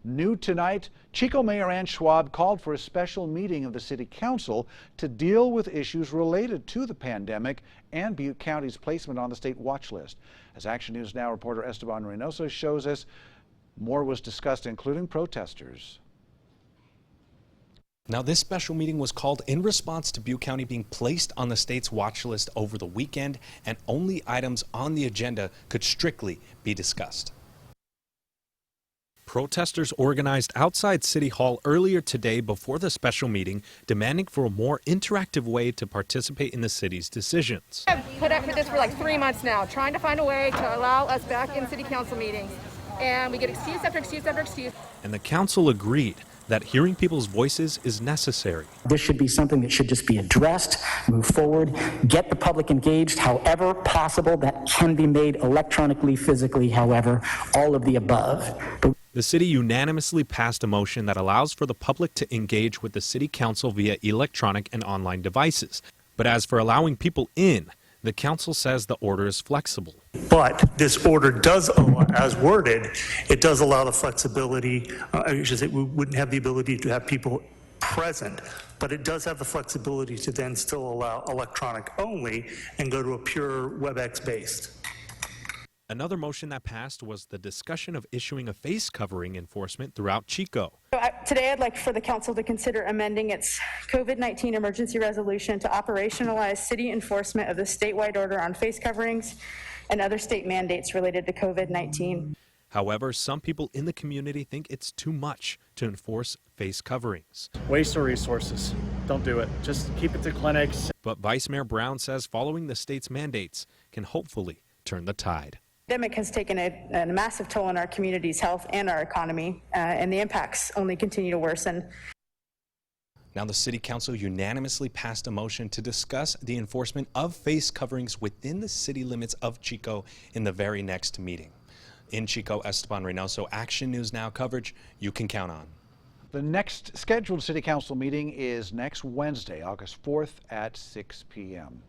New tonight, Chico Mayor Ann Schwab called for a special meeting of the City Council to deal with issues related to the pandemic and Butte County's placement on the state watch list. As Action News Now reporter Esteban Reynoso shows us, more was discussed, including protesters. Now, this special meeting was called in response to Butte County being placed on the state's watch list over the weekend, and only items on the agenda could strictly be discussed. Protesters organized outside City Hall earlier today before the special meeting, demanding for a more interactive way to participate in the city's decisions. I've put up for this for like 3 months now, trying to find a way to allow us back in city council meetings. And we get excuse after excuse after excuse. And the council agreed that hearing people's voices is necessary. This should be something that should just be addressed, move forward, get the public engaged however possible. That can be made electronically, physically, however, all of the above. The city unanimously passed a motion that allows for the public to engage with the city council via electronic and online devices. But as for allowing people in, the council says the order is flexible. But this order does, as worded, it does allow the flexibility. I should say we wouldn't have the ability to have people present, but it does have the flexibility to then still allow electronic only and go to a pure WebEx based. Another motion that passed was the discussion of issuing a face covering enforcement throughout Chico. Today, I'd like for the council to consider amending its COVID-19 emergency resolution to operationalize city enforcement of the statewide order on face coverings and other state mandates related to COVID-19. However, some people in the community think it's too much to enforce face coverings. Waste our resources. Don't do it. Just keep it to clinics. But Vice Mayor Brown says following the state's mandates can hopefully turn the tide. The pandemic has taken a massive toll on our community's health and our economy, and the impacts only continue to worsen. Now, the City Council unanimously passed a motion to discuss the enforcement of face coverings within the city limits of Chico in the very next meeting. In Chico, Esteban Reynoso, Action News Now coverage you can count on. The next scheduled City Council meeting is next Wednesday, August 4th at 6 p.m.